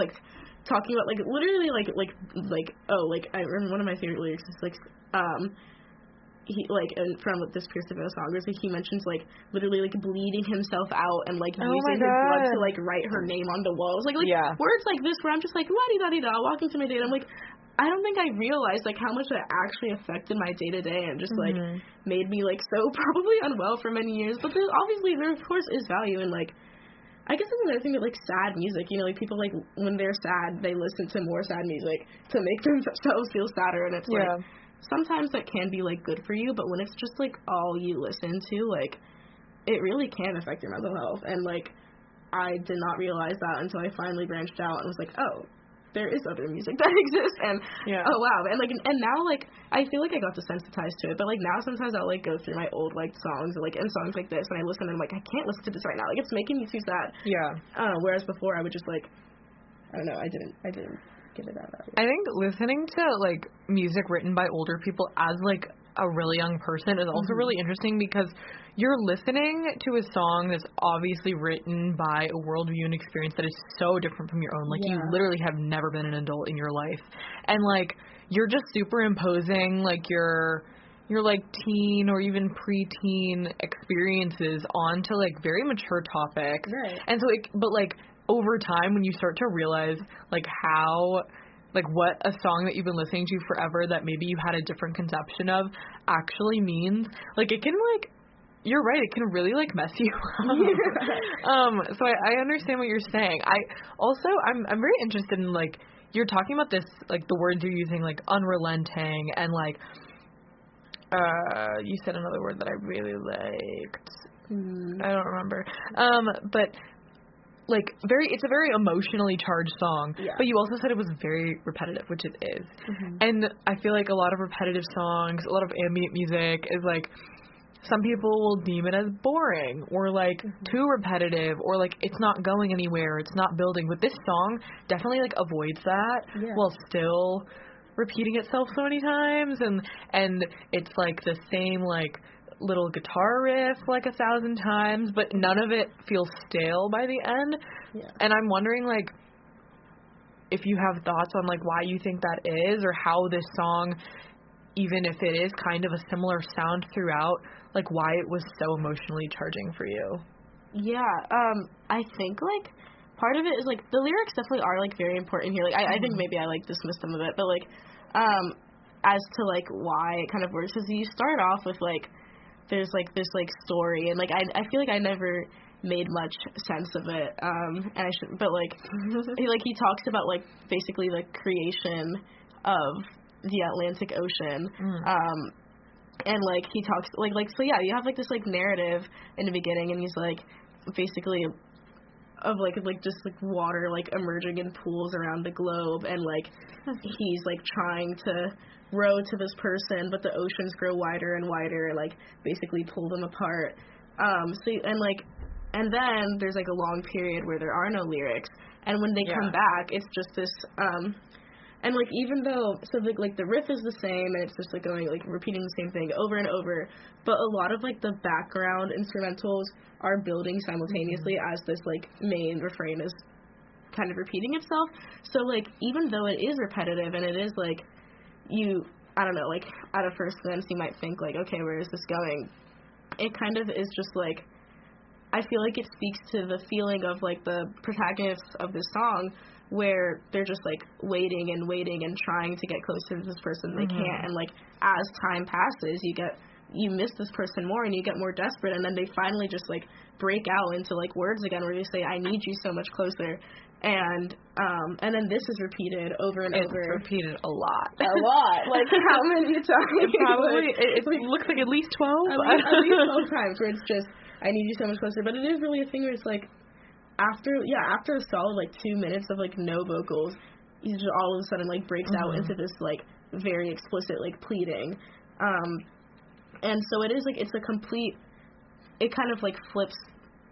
talking about, like, literally, like, I remember one of my favorite lyrics is, like, he, like, and from this Pierce the Veil song, is, like, he mentions, like, literally, like, bleeding himself out and, like, using his blood to, like, write her name on the walls. Like, words like this where I'm just, like, la-di-da-di-da, walking to my day, and I'm, like, I don't think I realized, like, how much that actually affected my day-to-day and just, like, made me, like, so probably unwell for many years. But there, obviously, there, of course, is value in, like, I guess that's another thing with, like, sad music. You know, like, people, like, when they're sad, they listen to more sad music to make themselves feel sadder, and it's, like, sometimes that can be, like, good for you, but when it's just, like, all you listen to, like, it really can affect your mental health. And, like, I did not realize that until I finally branched out and was like, oh, there is other music that exists, and oh wow, and like, and now, like, I feel like I got desensitized to it, but like now sometimes I'll like go through my old like songs, like, and songs like this, and I listen and I'm like, I can't listen to this right now, like it's making me too sad. Whereas before I would just like, I don't know, I didn't get it out. I think listening to like music written by older people as like a really young person is also really interesting, because you're listening to a song that's obviously written by a worldview and experience that is so different from your own. Like, you literally have never been an adult in your life. And, like, you're just superimposing, like, your like, teen or even preteen experiences onto, like, very mature topics. Right. And so, but, like, over time, when you start to realize, like, how... like, what a song that you've been listening to forever that maybe you had a different conception of actually means, like, it can, like, you're right, it can really, like, mess you up. So I understand what you're saying. I'm very interested in, like, you're talking about this, like, the words you're using, like, unrelenting, and, like, you said another word that I really liked. I don't remember. But... like, it's a very emotionally charged song, but you also said it was very repetitive, which it is. And I feel like a lot of repetitive songs, a lot of ambient music is, like, some people will deem it as boring, or, like, too repetitive, or, like, it's not going anywhere, it's not building. But this song definitely, like, avoids that while still repeating itself so many times, and it's, like, the same, like, little guitar riff like 1,000 times, but none of it feels stale by the end. And I'm wondering, like, if you have thoughts on, like, why you think that is, or how this song, even if it is kind of a similar sound throughout, like, why it was so emotionally charging for you. I think, like, part of it is, like, the lyrics definitely are, like, very important here. Like, I think maybe I, like, dismissed some of it, but, like, as to, like, why it kind of works is you start off with, like, there's, like, this, like, story, and, like, I feel like I never made much sense of it, and I should, but, like, he talks about, like, basically the creation of the Atlantic Ocean, and, like, he talks, like, so, yeah, you have, like, this, like, narrative in the beginning, and he's, like, basically of, like, just, like, water, like, emerging in pools around the globe, and, like, he's, like, trying to row to this person, but the oceans grow wider and wider, and, like, basically pull them apart. And then there's, like, a long period where there are no lyrics, and when they come back, it's just this, and, like, even though, so, like, the riff is the same, and it's just, like, going, like, repeating the same thing over and over, but a lot of, like, the background instrumentals are building simultaneously as this, like, main refrain is kind of repeating itself. So, like, even though it is repetitive, and it is, like, I don't know, like, at a first glance you might think, like, okay, where is this going? It kind of is just, like, I feel like it speaks to the feeling of, like, the protagonists of this song, where they're just, like, waiting and trying to get closer to this person. They can't, and, like, as time passes, you miss this person more, and you get more desperate, and then they finally just, like, break out into, like, words again, where you say, I need you so much closer. And then this is repeated over and over. It's repeated a lot. Like, how many times? Probably, it looks like at least 12. At least 12 times, where it's just, I need you so much closer. But it is really a thing where it's, like, after a solid, like, 2 minutes of, like, no vocals, he just all of a sudden, like, breaks out into this, like, very explicit, like, pleading. And so it is, like, it's a complete, it kind of, like, flips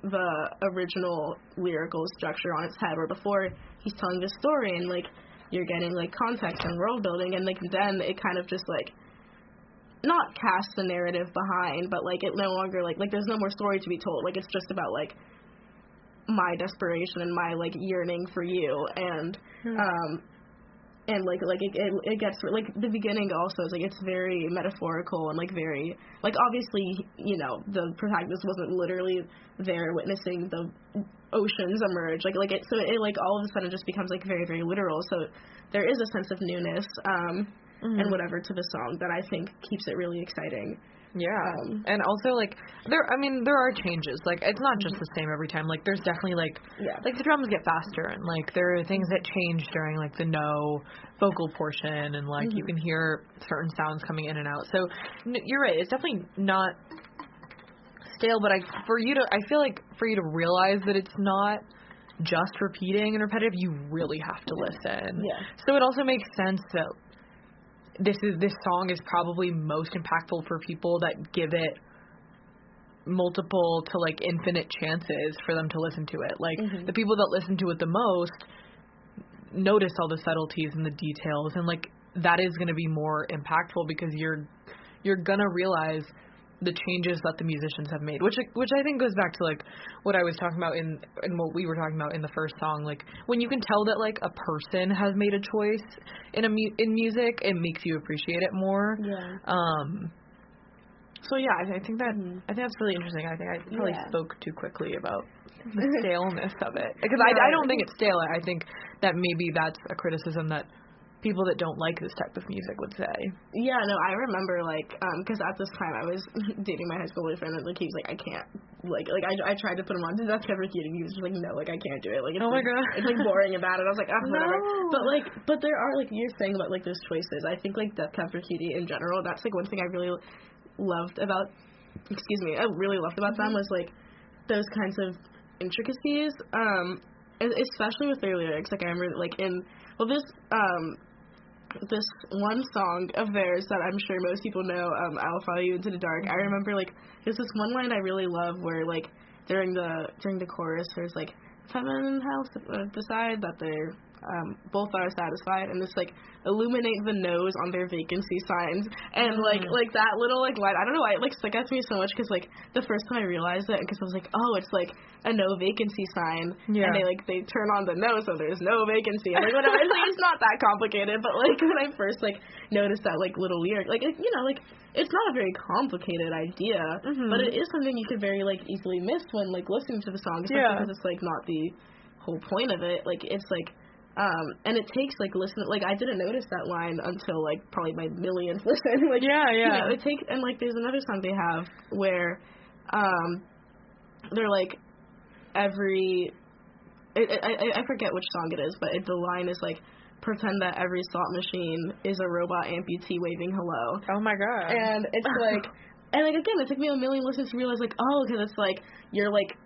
the original lyrical structure on its head, where before he's telling this story and, like, you're getting, like, context and world building, and, like, then it kind of just, like, not casts the narrative behind, but, like, it no longer, like, there's no more story to be told. Like, it's just about, like, my desperation and my, like, yearning for you, and it gets, like, the beginning also is, like, it's very metaphorical and, like, very, like, obviously, you know, the protagonist wasn't literally there witnessing the oceans emerge, like, so it, like, all of a sudden just becomes, like, very, very literal, so there is a sense of newness, and whatever to the song that I think keeps it really exciting. And also, like, there are changes. Like, it's not just the same every time. Like, there's definitely, like, like, the drums get faster, and, like, there are things that change during, like, the no vocal portion, and, like, you can hear certain sounds coming in and out. So, you're right. It's definitely not stale, but I feel like for you to realize that it's not just repeating and repetitive, you really have to listen. Yeah. So it also makes sense that this song is probably most impactful for people that give it multiple to like infinite chances for them to listen to it. Like the people that listen to it the most notice all the subtleties and the details, and like that is going to be more impactful because you're gonna realize the changes that the musicians have made, which I think goes back to like what I was talking about in what we were talking about in the first song. Like when you can tell that like a person has made a choice in in music, it makes you appreciate it more. Yeah. So yeah, I think that's really interesting. I think I probably spoke too quickly about the staleness of it because I don't think it's stale. I think that maybe that's a criticism that people that don't like this type of music would say. Yeah, no, I remember, like, because at this time I was dating my high school boyfriend, and, like, he was like, I can't, I tried to put him on to Death Cab for Cutie, and he was just like, no, like, I can't do it, like, it's, oh my God. It's, like, boring and bad, and I was like, whatever. No. But there are, like, you're saying about, like, those choices. I think, like, Death Cab for Cutie in general, that's, like, one thing I really loved about them was, like, those kinds of intricacies, especially with their lyrics. Like, I remember, like, this one song of theirs that I'm sure most people know, I'll Follow You Into the Dark. I remember, like, there's this one line I really love where, like, during the chorus, there's, like, heaven and hell decide that they're both are satisfied, and it's like illuminate the nose on their vacancy signs, and like that little like line, I don't know why it like stuck out to me so much, because like the first time I realized it, because I was like, oh, it's like a no vacancy sign, and they turn on the no, so there's no vacancy, and like whatever. It's like it's not that complicated, but like when I first like noticed that like little lyric, like it, like it's not a very complicated idea, but it is something you could very like easily miss when like listening to the song, especially because it's like not the whole point of it. Like it's like and it takes like like I didn't notice that line until like probably my millionth listen. Like you know, it takes, and like there's another song they have where they're like I forget which song it is, but the line is like, pretend that every slot machine is a robot amputee waving hello. Oh my God. And it's like, and like again, it took me a million listens to realize like, oh, because it's like you're like,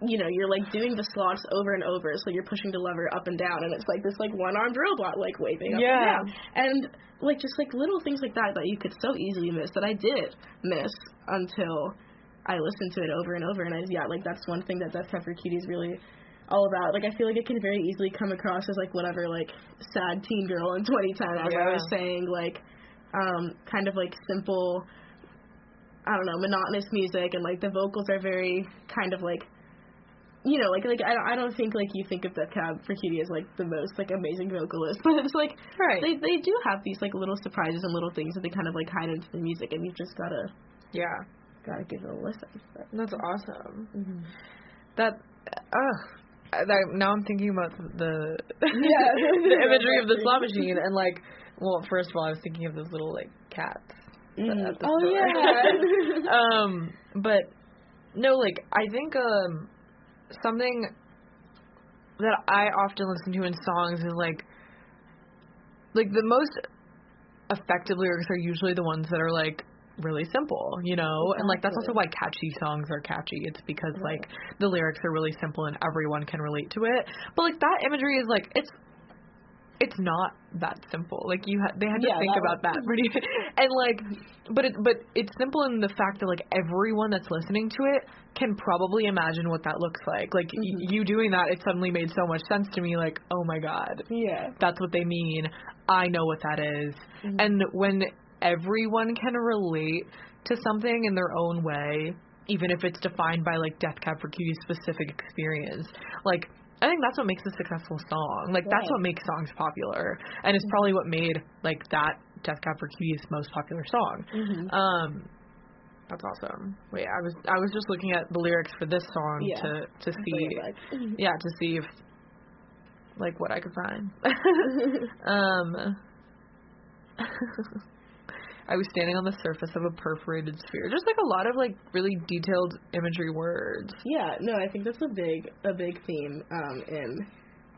you know, you're like doing the slots over and over, so you're pushing the lever up and down, and it's like this like one-armed robot like waving up and down, and like just like little things like that you could so easily miss, that I did miss until I listened to it over and over, and like that's one thing that Death Cab for Cutie is really all about. Like I feel like it can very easily come across as like whatever, like sad teen girl in 2010, as I was saying, like kind of like simple, I don't know, monotonous music, and like the vocals are very kind of like, you know, like I don't think like you think of Death Cab for Cutie as like the most like amazing vocalist, but it's like they do have these like little surprises and little things that they kind of like hide into the music, and you've just gotta give it a listen. That's awesome. Now I'm thinking about the the imagery of the slot machine, and like, well, first of all, I was thinking of those little like cats. At the store. But no, like I think something that I often listen to in songs is like the most effective lyrics are usually the ones that are like really simple, you know, and like that's also why catchy songs are catchy. It's because like the lyrics are really simple and everyone can relate to it. But like that imagery is like it's not that simple. Like they had to think about that pretty, and like, but it's simple in the fact that like everyone that's listening to it can probably imagine what that looks like. Like you doing that, it suddenly made so much sense to me. Like, oh my God, that's what they mean. I know what that is. And when everyone can relate to something in their own way, even if it's defined by like Death Cab for Cutie's specific experience, like I think that's what makes a successful song. Like that's what makes songs popular, and it's probably what made like that Death Cab for Cutie's most popular song. That's awesome. Wait, I was just looking at the lyrics for this song to see if like what I could find. I was standing on the surface of a perforated sphere. Just like a lot of like really detailed imagery words. Yeah, no, I think that's a big theme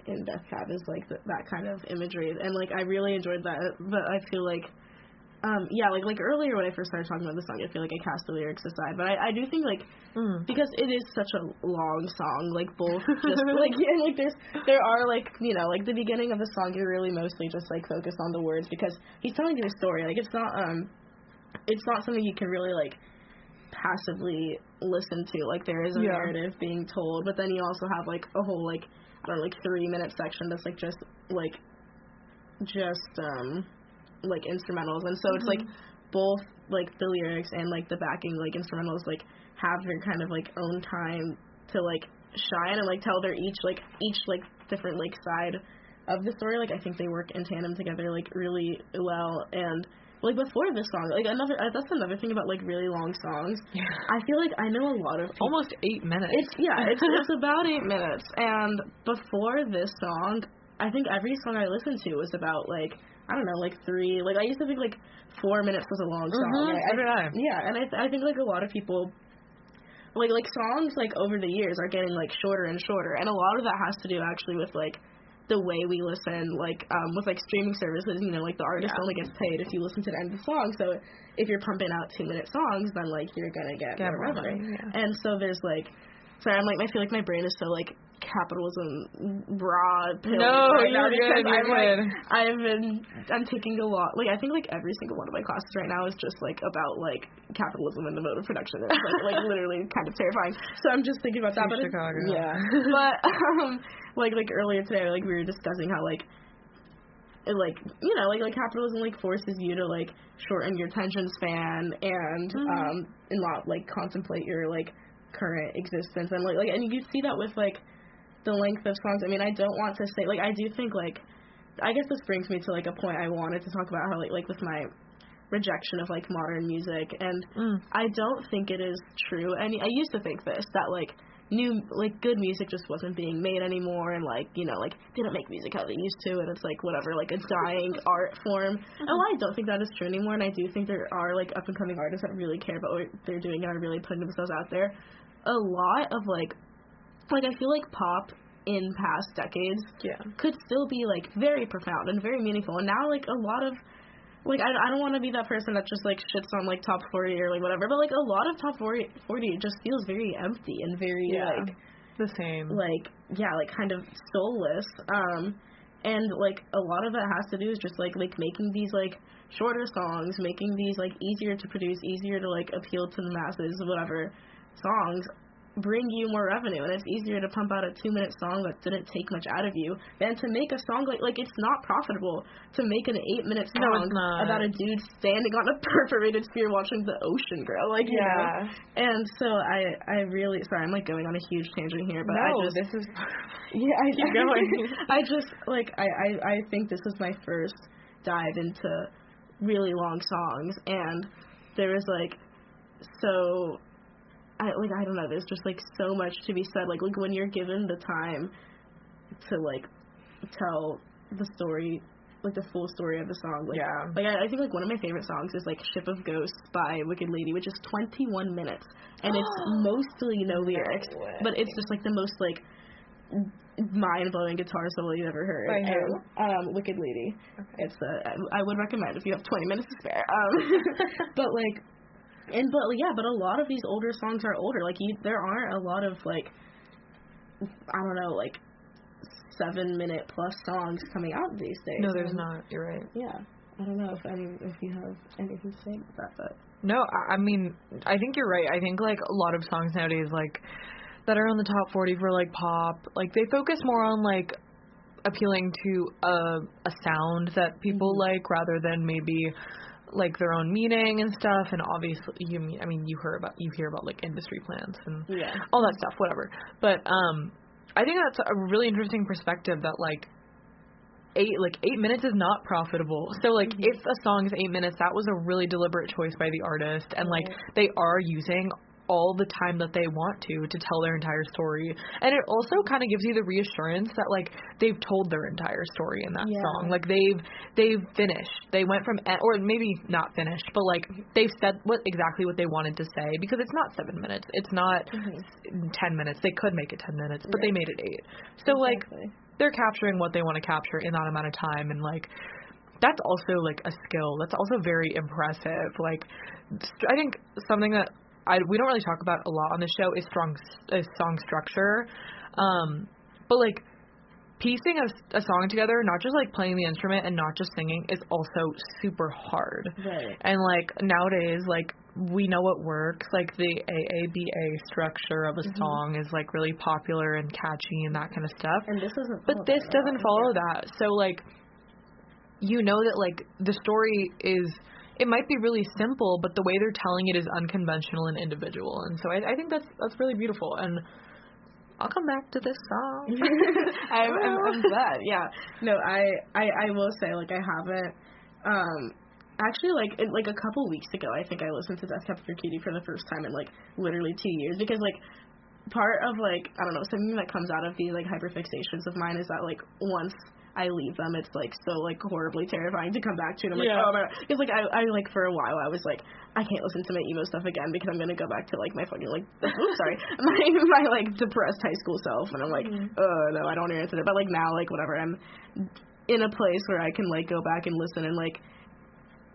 in Death Cab is like that kind of imagery, and like I really enjoyed that. But I feel like like earlier when I first started talking about the song, I feel like I cast the lyrics aside, but I do think like because it is such a long song, like both just like and like there are like like the beginning of the song you're really mostly just like focused on the words because he's telling you a story. Like it's not something you can really like passively listen to. Like there is a narrative being told, but then you also have like a whole like I don't know, like 3-minute section that's like just like instrumentals, and so it's like both like the lyrics and like the backing like instrumentals like have their kind of like own time to like shine and like tell their each different like side of the story. Like I think they work in tandem together like really well. And like before this song, like that's another thing about like really long songs. Yeah. I feel like I know a lot of people, almost 8 minutes. It's about 8 minutes. And before this song, I think every song I listened to was about like I don't know, like 3. Like I used to think like 4 minutes was a long song. Yeah, and I think like a lot of people like songs like over the years are getting like shorter and shorter, and a lot of that has to do actually with like the way we listen, like with like streaming services, like the artist only gets paid if you listen to the end of the song. So if you're pumping out 2-minute songs, then like you're gonna get more revenue. Yeah. And so there's like, sorry, I feel like my brain is so like capitalism broad pill. No, right you're good. I'm taking a lot. Like I think like every single one of my classes right now is just like about like capitalism and the mode of production. It's like literally kind of terrifying. So I'm just thinking about that. But Chicago. But like earlier today, like we were discussing how like capitalism like forces you to like shorten your attention span and not like contemplate your like current existence, and like and you see that with like the length of songs. I mean, I don't want to say like I do think like I guess this brings me to like a point I wanted to talk about how like with my rejection of like modern music, and I don't think it is true. And I used to think this that like new like good music just wasn't being made anymore, and like like they don't make music how they used to, and it's like whatever, like a dying art form. And I don't think that is true anymore, and I do think there are like up and coming artists that really care about what they're doing and are really putting themselves out there. A lot of like I feel like pop in past decades could still be like very profound and very meaningful, and now like a lot of like I don't want to be that person that just like shits on like top 40 or like whatever, but like a lot of top 40 just feels very empty and very like the same, like like kind of soulless, and like a lot of that has to do is just like making these like shorter songs, making these like easier to produce, easier to like appeal to the masses, whatever songs bring you more revenue, and it's easier to pump out a 2-minute song that didn't take much out of you than to make a song like it's not profitable to make an 8-minute song about a dude standing on a perforated sphere watching the ocean grow, like you know. And so I really sorry, I'm like going on a huge tangent here, but this is keep going. I just like I think this was my first dive into really long songs, and there was like so I don't know, there's just like so much to be said, like when you're given the time to like tell the story, like the full story of the song. Like, I think like one of my favorite songs is like Ship of Ghosts by Wicked Lady, which is 21 minutes, and it's mostly no lyrics, but it's just like the most like mind-blowing guitar solo you've ever heard. By who? Wicked Lady. Okay. It's I would recommend if you have 20 minutes to spare. But like. But a lot of these older songs are older. Like, there aren't a lot of, like, I don't know, like, 7-minute plus songs coming out these days. No, there's not. You're right. Yeah. I don't know if you have anything to say about that, but. No, I mean, I think you're right. I think, like, a lot of songs nowadays, like, that are on the top 40 for, like, pop, like, they focus more on, like, appealing to a sound that people like rather than maybe like their own meaning and stuff. And obviously you hear about like industry plans and all that stuff, whatever. But I think that's a really interesting perspective that like 8 minutes is not profitable. So like if a song is 8 minutes, that was a really deliberate choice by the artist, and like they are using all the time that they want to tell their entire story. And it also kind of gives you the reassurance that like they've told their entire story in that song. Like they've finished. They went from or maybe not finished, but like they've said exactly what they wanted to say, because it's not 7 minutes. It's not 10 minutes. They could make it 10 minutes, but they made it 8. So like they're capturing what they want to capture in that amount of time, and like that's also like a skill. That's also very impressive. Like, I think something that we don't really talk about a lot on the show is song structure. But like piecing a song together, not just like playing the instrument and not just singing, is also super hard. Right. And like nowadays, like we know what works. Like the AABA structure of a song is like really popular and catchy and that kind of stuff. And this doesn't. But this doesn't follow that. So like, you know that like the story is. It might be really simple, but the way they're telling it is unconventional and individual. And so I think that's really beautiful. And I'll come back to this song. I'm glad. Yeah. No, I will say, like, I haven't, actually, like a couple weeks ago, I think I listened to Death Cab for Cutie for the first time in, like, literally 2 years. Because, like, part of, like, I don't know, something that comes out of these, like, hyperfixations of mine is that, like, once I leave them, it's like so like horribly terrifying to come back to, and I'm like, oh my god, because like I like for a while I was like, I can't listen to my emo stuff again because I'm gonna go back to like my fucking like my like depressed high school self, and I'm like, oh no, I don't want to answer it. But like now, like whatever, I'm in a place where I can like go back and listen, and like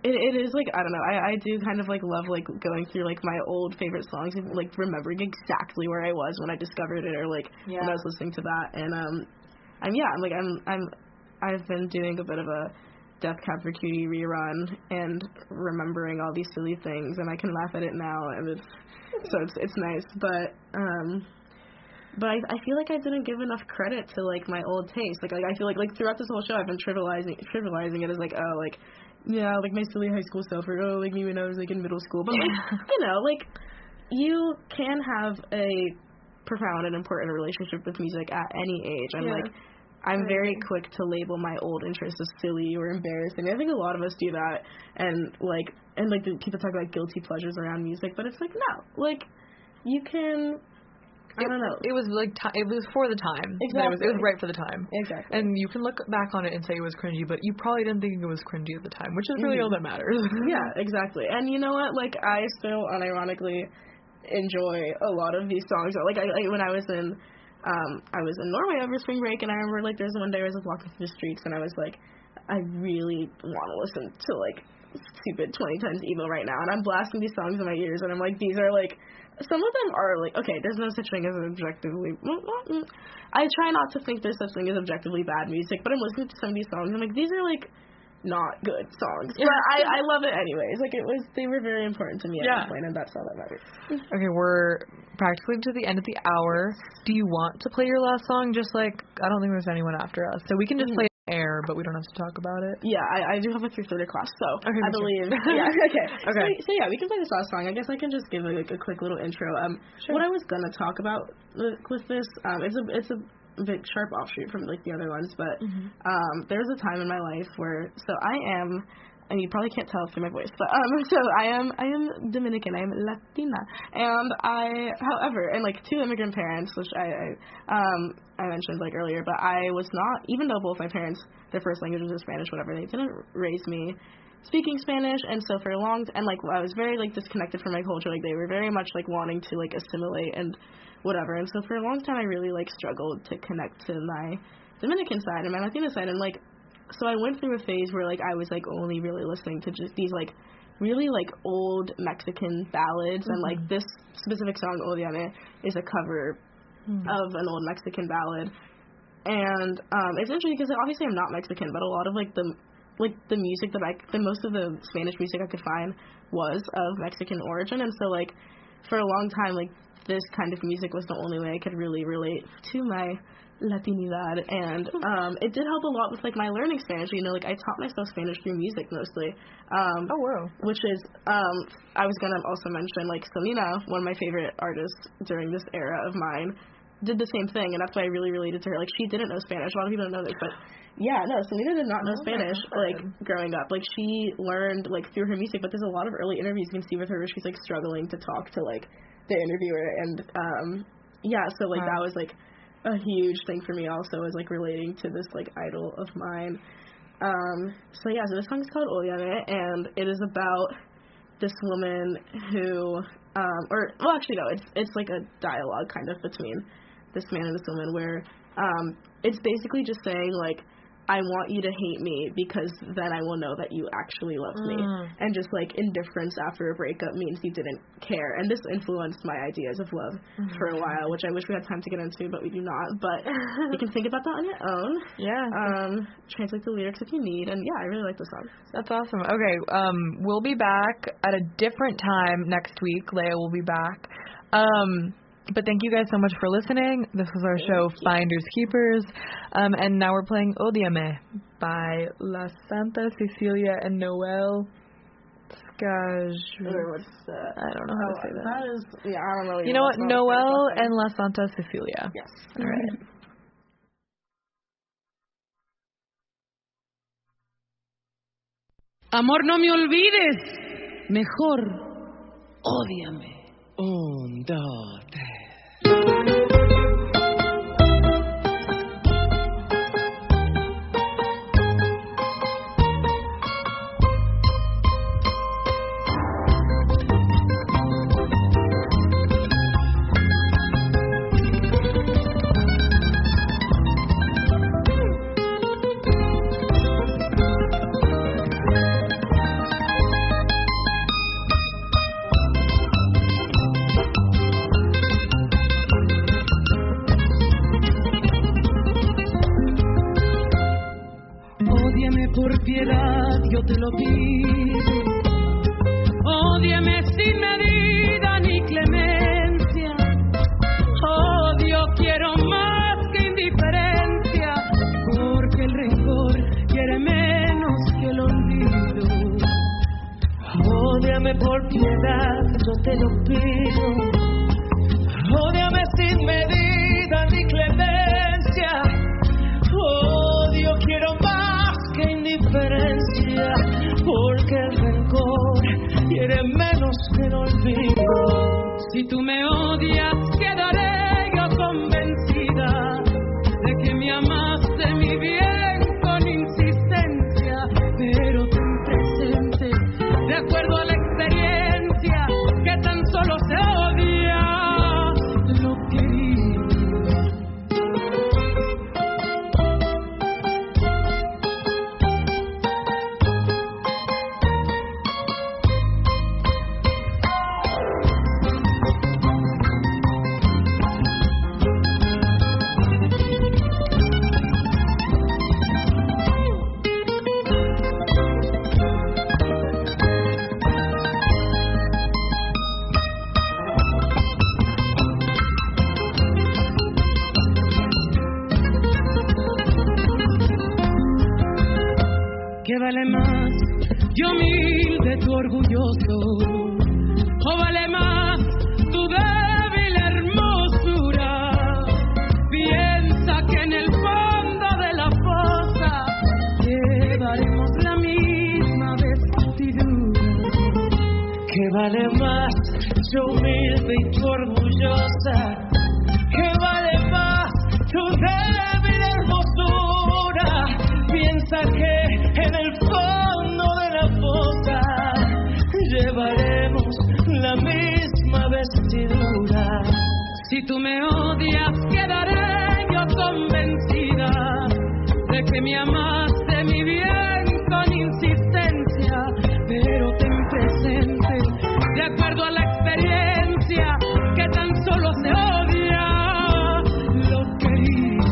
it is like, I don't know, I do kind of like love like going through like my old favorite songs and like remembering exactly where I was when I discovered it, or like when I was listening to that, and I've been doing a bit of a Death Cab for Cutie rerun and remembering all these silly things, and I can laugh at it now, and it's nice. But I feel like I didn't give enough credit to like my old taste. Like I feel like throughout this whole show I've been trivializing it as like, oh, like yeah, like my silly high school self, or oh, like me when I was like in middle school. But like you know, like you can have a profound and important relationship with music at any age. And like I'm very quick to label my old interests as silly or embarrassing. I think a lot of us do that, and people talk about guilty pleasures around music, but it's like, no, like you can. I don't know. It was like it was for the time. Exactly. It was right for the time. Exactly. And you can look back on it and say it was cringy, but you probably didn't think it was cringy at the time, which is really all that matters. Yeah, exactly. And you know what? Like I still unironically enjoy a lot of these songs. Like when I was in Norway over spring break, and I remember like there's one day I was walking through the streets, and I was like, I really want to listen to like stupid 20 times emo right now, and I'm blasting these songs in my ears, and I'm like, these are like, some of them are like, okay, there's no such thing as objectively, I try not to think there's such thing as objectively bad music, but I'm listening to some of these songs, and I'm like, these are like not good songs, but I love it anyways. Like they were very important to me at that point, and that's all that matters. Okay, we're practically to the end of the hour. Do you want to play your last song? Just like, I don't think there's anyone after us, so we can just play air, but we don't have to talk about it. Yeah, I do have a 3:30 class, so okay, I believe. Okay. So yeah, we can play this last song. I guess I can just give a quick little intro. Sure. What I was gonna talk about with this, it's a bit sharp offshoot from like the other ones, but there's a time in my life where, so I am, and you probably can't tell through my voice, but so I am Dominican, I am Latina, and however, and like two immigrant parents, which I mentioned like earlier, but I was not, even though both my parents, their first language was Spanish, whatever, they didn't raise me speaking Spanish, and so for a long and like I was very like disconnected from my culture. Like they were very much like wanting to like assimilate and whatever, and so for a long time I really like struggled to connect to my Dominican side and my Latina side, and like so I went through a phase where like I was like only really listening to just these like really like old Mexican ballads, and like this specific song Ódiame is a cover of an old Mexican ballad, and it's interesting because obviously I'm not Mexican, but a lot of like the music that most of the Spanish music I could find was of Mexican origin, and so like for a long time like this kind of music was the only way I could really relate to my Latinidad, and it did help a lot with like my learning Spanish. You know, like I taught myself Spanish through music mostly. Oh wow! Which is I was gonna also mention like Selena, one of my favorite artists during this era of mine, did the same thing, and that's why I really related to her. Like she didn't know Spanish. A lot of people don't know this, but yeah, no, Selena did not know Spanish like growing up. Like she learned like through her music, but there's a lot of early interviews you can see with her where she's like struggling to talk to like the interviewer, and so like that was like a huge thing for me also, is like relating to this like idol of mine. So this song is called Ódiame, and it is about this woman who it's like a dialogue kind of between this man and this woman where it's basically just saying like I want you to hate me because then I will know that you actually loved me. And just, like, indifference after a breakup means you didn't care. And this influenced my ideas of love for a while, which I wish we had time to get into, but we do not. But you can think about that on your own. Yeah. Translate the lyrics if you need. And, yeah, I really like the song. That's awesome. Okay, we'll be back at a different time next week. Leia will be back. But thank you guys so much for listening. This was our show, Finders Keepers. And now we're playing Ódiame by La Santa Cecilia and Noel Scaj. What's that? I don't know how to say that. That is, yeah, I don't know. You know what? Noel and La Santa Cecilia. Yes. All right. Amor, no me olvides. Mejor, ódiame. 1, 2, 3. Por piedad yo te lo pido, ódiame sin medida ni clemencia, odio quiero más que indiferencia, porque el rencor quiere menos que el olvido. Ódiame por piedad yo te lo pido, ódiame sin medida ni clemencia, odio quiero más indiferencia, porque el rencor quiere menos que el olvido. Si tú me odias, quedaré yo convencida de que me amaste mi bien con insistencia, pero ten presente, de acuerdo a la experiencia, que tan solo se odia lo querido. ¿Qué vale más, yo humilde, tu orgulloso? ¿O vale más tu débil hermosura? Piensa que en el fondo de la fosa llevaremos la misma vestidura. ¿Qué vale más, yo humilde y tu orgullosa? ¿Qué vale más tu débil hermosura? Piensa que en el fondo de la fosa llevaremos la misma vestidura. Si tú me odias, quedaré yo convencida de que me amaste mi bien con insistencia, pero ten presente, de acuerdo a la experiencia, que tan solo se odia lo querido,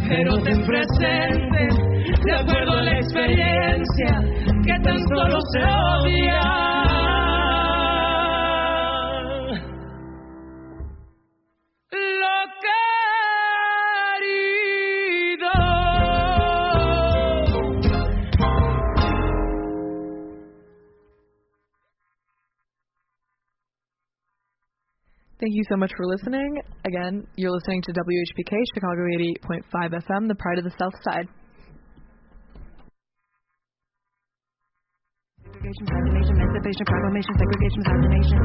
pero ten presente, de acuerdo a la experiencia, que tan solo se odia lo querido. Thank you so much for listening. Again, you're listening to WHPK, Chicago 88.5 FM, the pride of the South Side. Segregation, proclamation, proclamation, segregation, proclamation.